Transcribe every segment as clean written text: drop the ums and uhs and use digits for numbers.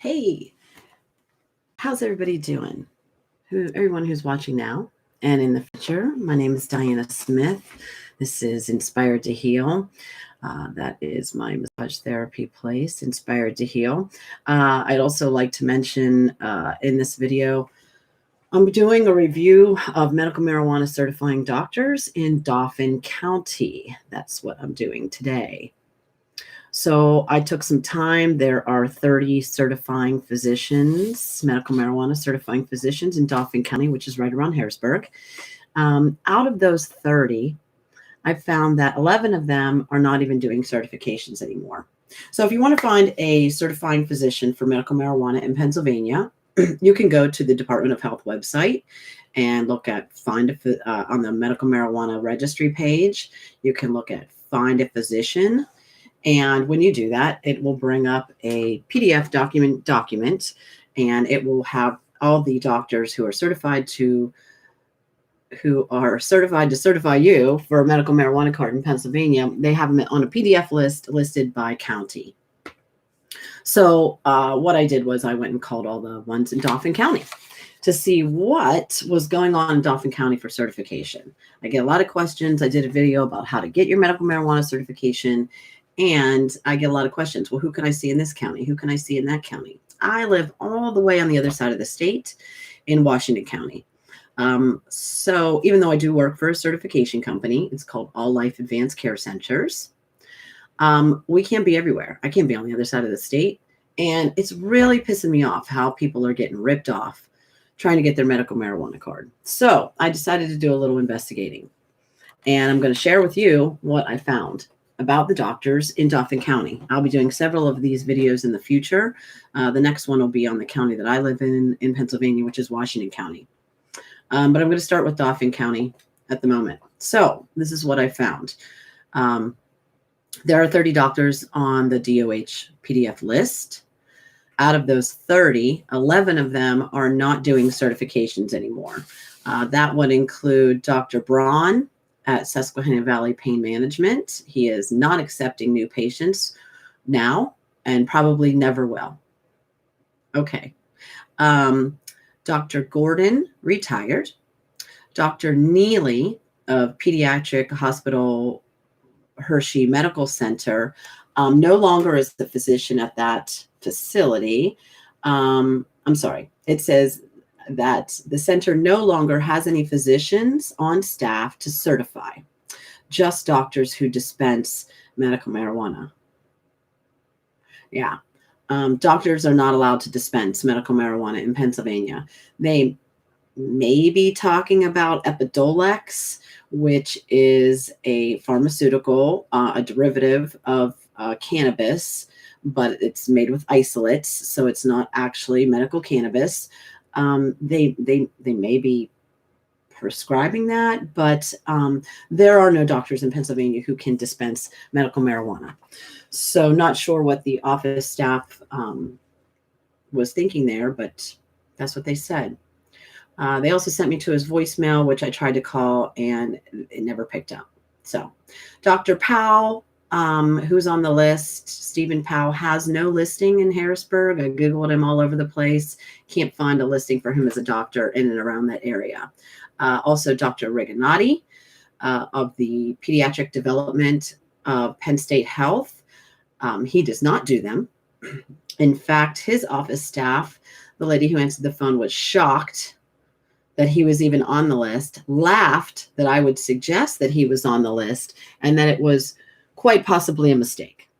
Hey, how's everybody doing? Everyone who's watching now and in the future. My name is Diana Smith. This is Inspired to Heal. That is my massage therapy place, Inspired to Heal. I'd also like to mention in this video, I'm doing a review of medical marijuana certifying doctors in Dauphin County. That's what I'm doing today. So I took some time. There are 30 certifying physicians, medical marijuana certifying physicians in Dauphin County, which is right around Harrisburg. Out of those 30, I found that 11 of them are not even doing certifications anymore. So if you want to find a certifying physician for medical marijuana in Pennsylvania, you can go to the Department of Health website and look at on the medical marijuana registry page. You can look at find a physician. And when you do that, it will bring up a PDF document, and it will have all the doctors who are certified to certify you for a medical marijuana card in Pennsylvania. They have them on a PDF list listed by county. So what I did was I went and called all the ones in Dauphin County to see what was going on in Dauphin County for certification. I get a lot of questions. I did a video about how to get your medical marijuana certification. And I get a lot of questions. Well, who can I see in this county? Who can I see in that county? I live all the way on the other side of the state in Washington County. So even though I do work for a certification company, it's called All Life Advanced Care Centers. We can't be everywhere. I can't be on the other side of the state. And it's really pissing me off how people are getting ripped off trying to get their medical marijuana card. So I decided to do a little investigating. And I'm going to share with you what I found about the doctors in Dauphin County. I'll be doing several of these videos in the future. The next one will be on the county that I live in Pennsylvania, which is Washington County. But I'm going to start with Dauphin County at the moment. So this is what I found. There are 30 doctors on the DOH PDF list. Out of those 30, 11 of them are not doing certifications anymore. That would include Dr. Braun at Susquehanna Valley Pain Management. He is not accepting new patients now and probably never will. Okay. Dr. Gordon, retired. Dr. Neely of Pediatric Hospital Hershey Medical Center no longer is the physician at that facility. I'm sorry. It says that the center no longer has any physicians on staff to certify, just doctors who dispense medical marijuana. Yeah. Doctors are not allowed to dispense medical marijuana in Pennsylvania. They may be talking about Epidiolex, which is a pharmaceutical, a derivative of cannabis, but it's made with isolates, so it's not actually medical cannabis. They may be prescribing that, but there are no doctors in Pennsylvania who can dispense medical marijuana. So not sure what the office staff was thinking there, but that's what they said. They also sent me to his voicemail, which I tried to call and it never picked up. So Dr. Powell, who's on the list, Stephen Powell, has no listing in Harrisburg. I Googled him all over the place. Can't find a listing for him as a doctor in and around that area. Also, Dr. Reganati of the Pediatric Development of Penn State Health. He does not do them. In fact, his office staff, the lady who answered the phone, was shocked that he was even on the list, laughed that I would suggest that he was on the list, and that it was quite possibly a mistake.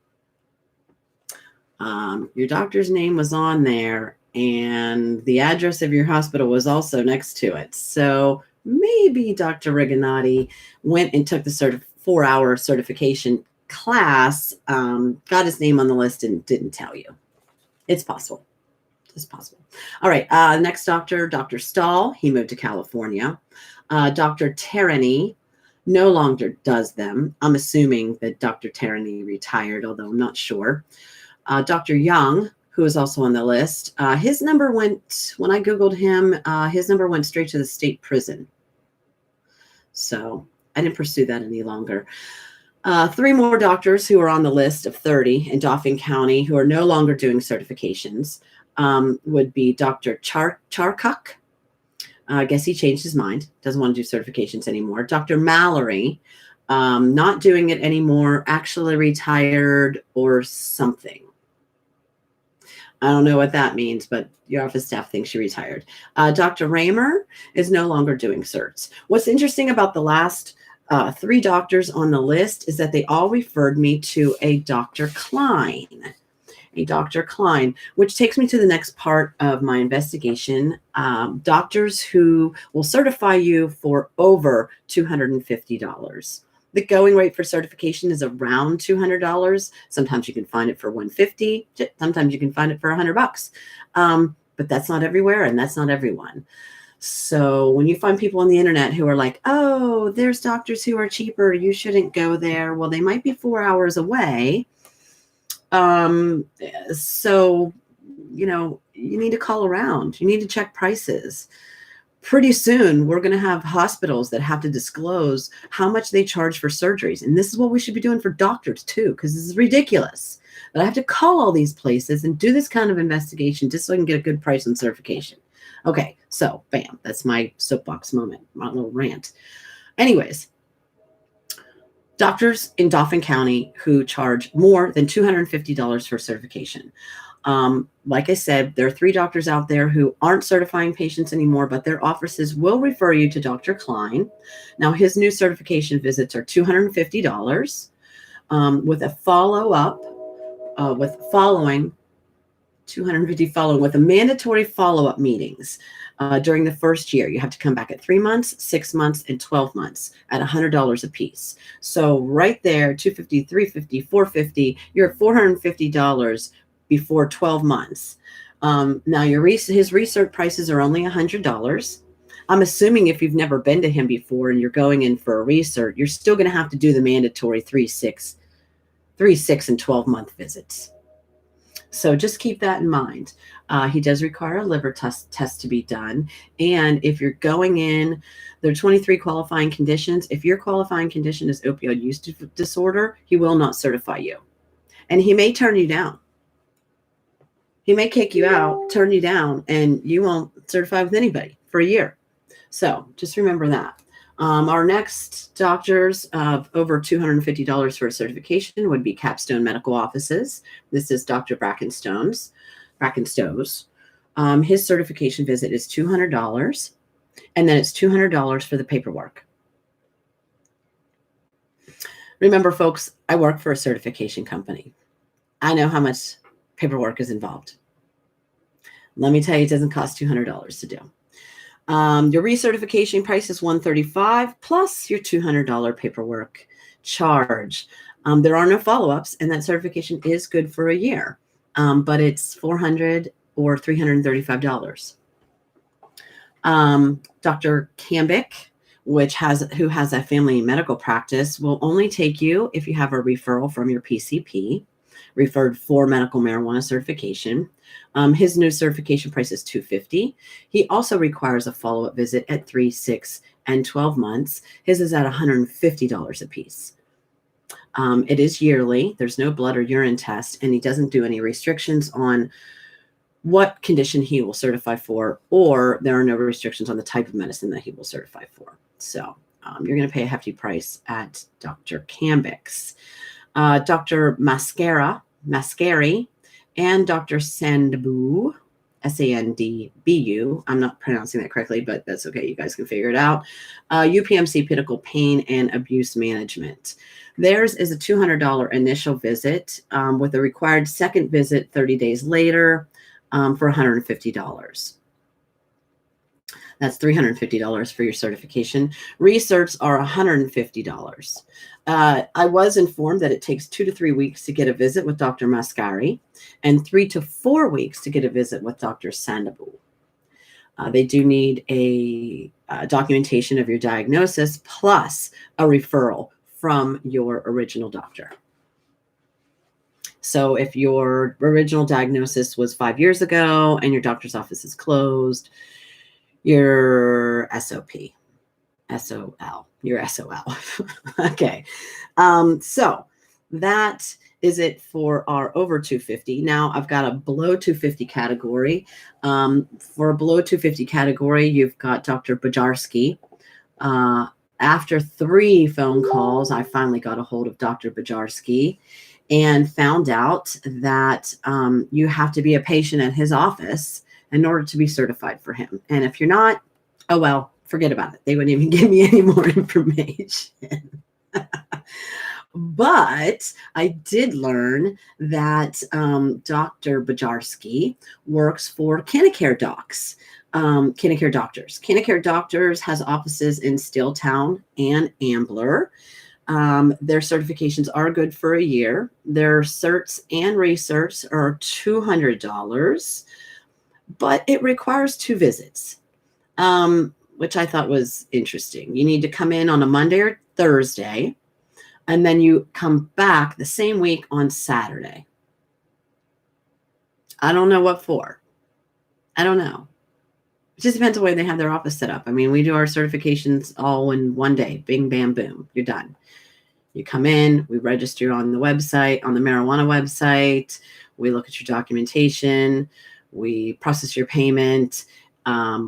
Your doctor's name was on there, and the address of your hospital was also next to it. So maybe Dr. Reganati went and took the 4-hour certification class, got his name on the list and didn't tell you. It's possible. It's possible. All right. Next doctor, Dr. Stahl. He moved to California. Dr. Tarani no longer does them. I'm assuming that Dr. Tarani retired, although I'm not sure. Dr. Young, who is also on the list, his number went, when I Googled him, his number went straight to the state prison. So I didn't pursue that any longer. 3 more doctors who are on the list of 30 in Dauphin County who are no longer doing certifications. would be Dr. Charkuk. I guess he changed his mind, doesn't want to do certifications anymore. Dr. Mallory, not doing it anymore, actually retired or something. I don't know what that means, but your office staff thinks she retired. Dr. Raymer is no longer doing certs. What's interesting about the last 3 doctors on the list is that they all referred me to a Dr. Klein. A Dr. Klein, which takes me to the next part of my investigation. Doctors who will certify you for over $250. The going rate for certification is around $200. Sometimes you can find it for $150. Sometimes you can find it for $100. But that's not everywhere, and that's not everyone. So when you find people on the internet who are like, oh, there's doctors who are cheaper, you shouldn't go there. Well, they might be 4 hours away. So, you need to call around. You need to check prices. Pretty soon, we're going to have hospitals that have to disclose how much they charge for surgeries. And this is what we should be doing for doctors too, because this is ridiculous. But I have to call all these places and do this kind of investigation just so I can get a good price on certification. Okay, so bam, that's my soapbox moment, my little rant. Anyways, doctors in Dauphin County who charge more than $250 for certification. Like I said, there are 3 doctors out there who aren't certifying patients anymore, but their offices will refer you to Dr. Klein. Now, his new certification visits are $250 with a follow-up, with a mandatory follow-up meetings during the first year. You have to come back at 3 months, 6 months, and 12 months at $100 a piece. So right there, $250, $350, $450, you're at $450 before 12 months. Now his research prices are only $100. I'm assuming if you've never been to him before and you're going in for a research, you're still going to have to do the mandatory 3, 6, and 12-month visits. So just keep that in mind. He does require a liver test to be done. And if you're going in, there are 23 qualifying conditions. If your qualifying condition is opioid use disorder, he will not certify you. And he may turn you down. He may kick you out, turn you down, and you won't certify with anybody for a year. So just remember that. Our next doctors of over $250 for a certification would be Capstone Medical Offices. This is Dr. Brackenstowe's. His certification visit is $200, and then it's $200 for the paperwork. Remember, folks, I work for a certification company. I know how much paperwork is involved. Let me tell you, it doesn't cost $200 to do. Your recertification price is $135 plus your $200 paperwork charge. There are no follow-ups, and that certification is good for a year, but it's $400 or $335. Dr. Cambick, who has a family medical practice, will only take you if you have a referral from your PCP, referred for medical marijuana certification. His new certification price is $250. He also requires a follow-up visit at 3, 6, and 12 months. His is at $150 a piece. It is yearly. There's no blood or urine test, and he doesn't do any restrictions on what condition he will certify for, or there are no restrictions on the type of medicine that he will certify for. So you're going to pay a hefty price at Dr. Cambick's. Dr. Mascari and Dr. Sandbu, Sandbu. I'm not pronouncing that correctly, but that's okay. You guys can figure it out. UPMC Pinnacle Pain and Abuse Management. Theirs is a $200 initial visit with a required second visit 30 days later for $150. That's $350 for your certification. Recerts are $150. I was informed that it takes 2 to 3 weeks to get a visit with Dr. Mascari and 3 to 4 weeks to get a visit with Dr. Sandabu. They do need a documentation of your diagnosis plus a referral from your original doctor. So if your original diagnosis was 5 years ago and your doctor's office is closed, your SOL. Okay. So that is it for our over 250? Now I've got a below 250 category. For a below 250 category, you've got Dr. Bajarski. After 3 phone calls, I finally got a hold of Dr. Bajarski and found out that you have to be a patient at his office in order to be certified for him. And if you're not, oh, well, forget about it. They wouldn't even give me any more information. But I did learn that Dr. Bajarski works for Canacare Docs. Canacare Doctors. Canacare Doctors has offices in Steeltown and Ambler. Their certifications are good for a year. Their certs and recerts are $200, but it requires 2 visits, which I thought was interesting. You need to come in on a Monday or Thursday, and then you come back the same week on Saturday. I don't know what for. I don't know. It just depends on the way they have their office set up. I mean, we do our certifications all in one day. Bing, bam, boom. You're done. You come in, we register on the website, on the marijuana website. We look at your documentation. We process your payment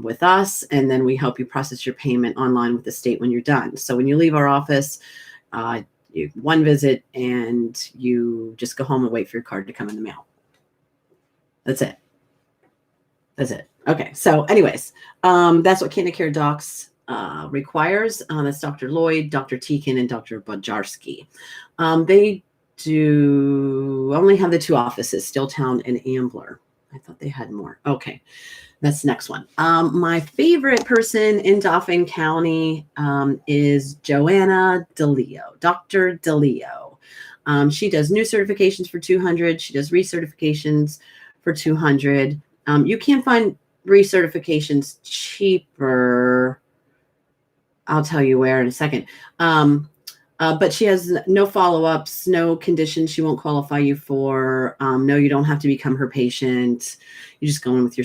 with us, and then we help you process your payment online with the state when you're done. So when you leave our office, you 1 visit, and you just go home and wait for your card to come in the mail. That's it. That's it. Okay. So anyways, that's what Canacare Docs requires. That's Dr. Lloyd, Dr. Teakin, and Dr. Bajarski. They do only have the 2 offices, Steeltown and Ambler. I thought they had more. Okay. That's the next one. My favorite person in Dauphin County is Joanna DeLeo, Dr. DeLeo. She does new certifications for $200. She does recertifications for $200. You can find recertifications cheaper. I'll tell you where in a second. But she has no follow-ups, no conditions she won't qualify you for. No, you don't have to become her patient. You just go in with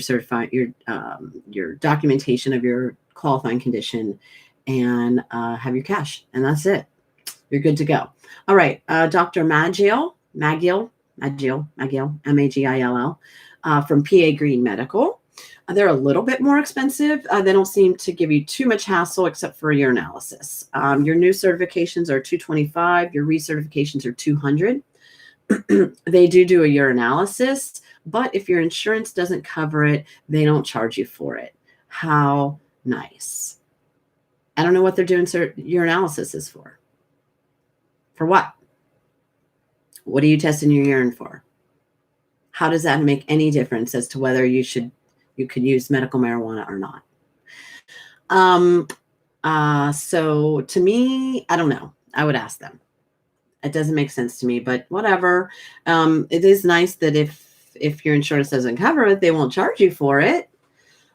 your documentation of your qualifying condition and have your cash, and that's it. You're good to go. All right, Dr. Magill, Magill, from PA Green Medical. They're a little bit more expensive. They don't seem to give you too much hassle except for your analysis. Your new certifications are $225. Your recertifications are $200. They do a urinalysis, but if your insurance doesn't cover it, they don't charge you for it. How nice. I don't know what they're doing urinalysis is for. For what? What are you testing your urine for? How does that make any difference as to whether you could use medical marijuana or not? So to me, I don't know. I would ask them. It doesn't make sense to me, but whatever. It is nice that if your insurance doesn't cover it, they won't charge you for it.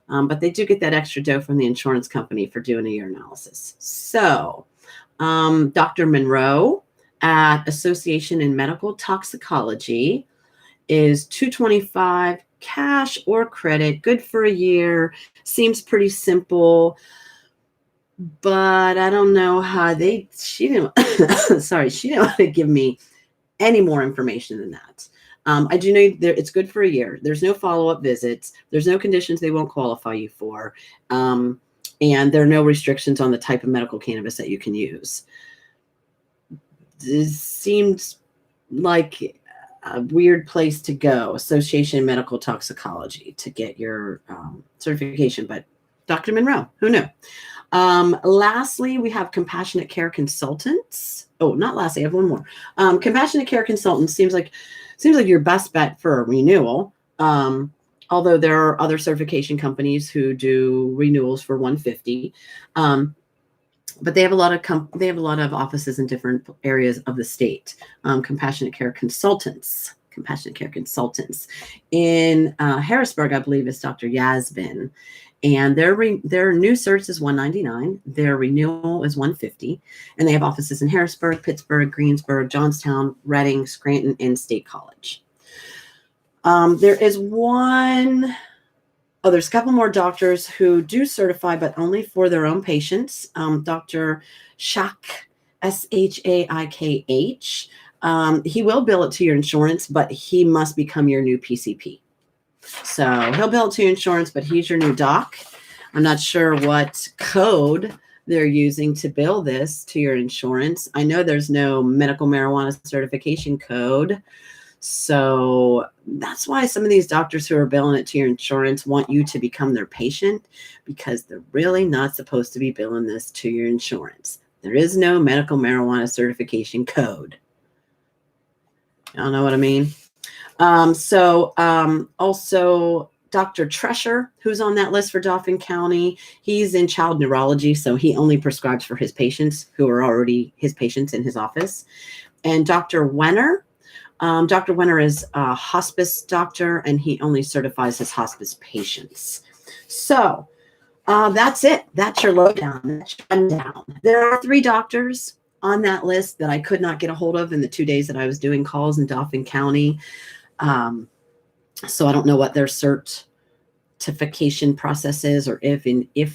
But they do get that extra dough from the insurance company for doing a urinalysis. So Dr. Monroe at Association in Medical Toxicology is $225 cash or credit, good for a year. Seems pretty simple, but I don't know how she didn't want to give me any more information than that. I do know it's good for a year. There's no follow-up visits. There's no conditions they won't qualify you for. And there are no restrictions on the type of medical cannabis that you can use. This seems like a weird place to go, Association in Medical Toxicology, to get your certification. But Dr. Monroe, who knew? Lastly, we have Compassionate Care Consultants. Oh, not lastly, I have one more. Compassionate Care Consultants seems like your best bet for a renewal. Although there are other certification companies who do renewals for $150. But they have a lot of offices in different areas of the state. Compassionate Care Consultants in Harrisburg, I believe, is Dr. Yasbin, and their new certs is $199. Their renewal is $150, and they have offices in Harrisburg, Pittsburgh, Greensburg, Johnstown, Reading, Scranton, and State College. There's a couple more doctors who do certify, but only for their own patients. Dr. Shaikh, Shaikh. He will bill it to your insurance, but he must become your new PCP. So he'll bill it to your insurance, but he's your new doc. I'm not sure what code they're using to bill this to your insurance. I know there's no medical marijuana certification code. So that's why some of these doctors who are billing it to your insurance want you to become their patient, because they're really not supposed to be billing this to your insurance. There is no medical marijuana certification code. I don't know what I mean. Also Dr. Tresher, who's on that list for Dauphin County, he's in child neurology, so he only prescribes for his patients who are already his patients in his office. And Dr. Wenner, Dr. Wenner is a hospice doctor, and he only certifies his hospice patients. So that's it. That's your lowdown. That's your rundown. There are 3 doctors on that list that I could not get a hold of in the 2 days that I was doing calls in Dauphin County. So I don't know what their certification process is, or if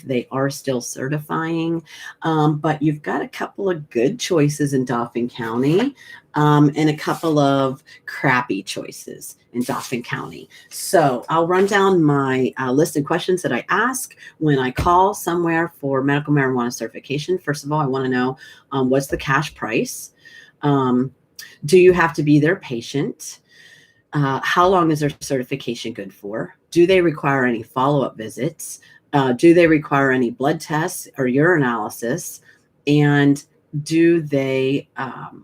they are still certifying. But you've got a couple of good choices in Dauphin County, and a couple of crappy choices in Dauphin County. So I'll run down my list of questions that I ask when I call somewhere for medical marijuana certification. First of all, I want to know what's the cash price? Do you have to be their patient? How long is their certification good for? Do they require any follow-up visits? Do they require any blood tests or urinalysis? And do they,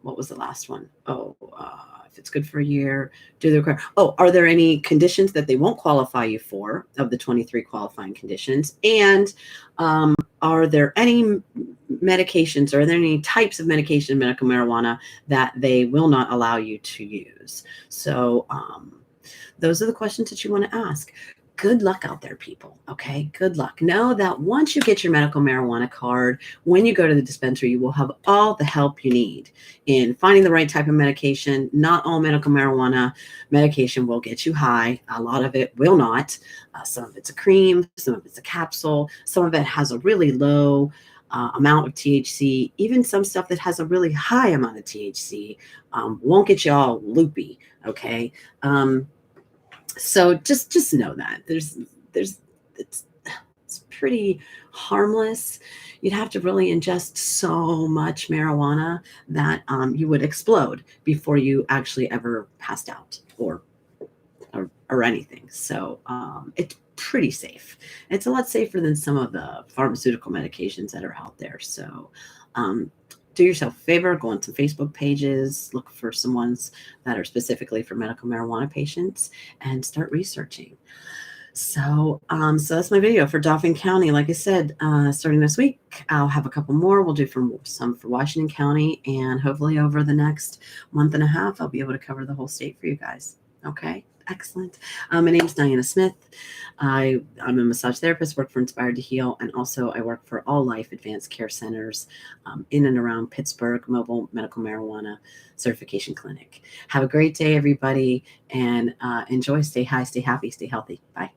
what was the last one? If it's good for a year, do they require, are there any conditions that they won't qualify you for of the 23 qualifying conditions? And are there any medications, or are there any types of medication in medical marijuana that they will not allow you to use? So those are the questions that you want to ask. Good luck out there, people. Okay, good luck. Know that once you get your medical marijuana card, when you go to the dispensary, you will have all the help you need in finding the right type of medication. Not all medical marijuana medication will get you high. A lot of it will not. Some of it's a cream, some of it's a capsule, some of it has a really low amount of THC. Even some stuff that has a really high amount of THC won't get you all loopy. Okay. So just know that it's pretty harmless. You'd have to really ingest so much marijuana that you would explode before you actually ever passed out or anything. So it's pretty safe. It's a lot safer than some of the pharmaceutical medications that are out there. So do yourself a favor, go on some Facebook pages, look for some ones that are specifically for medical marijuana patients, and start researching. So that's my video for Dauphin County. Like I said, starting this week, I'll have a couple more. We'll do some for Washington County, and hopefully over the next month and a half, I'll be able to cover the whole state for you guys. Okay. Excellent. My name is Diana Smith. I'm a massage therapist, work for Inspired to Heal, and also I work for All Life Advanced Care Centers in and around Pittsburgh, mobile medical marijuana certification clinic. Have a great day, everybody, and enjoy. Stay high, stay happy, stay healthy. Bye.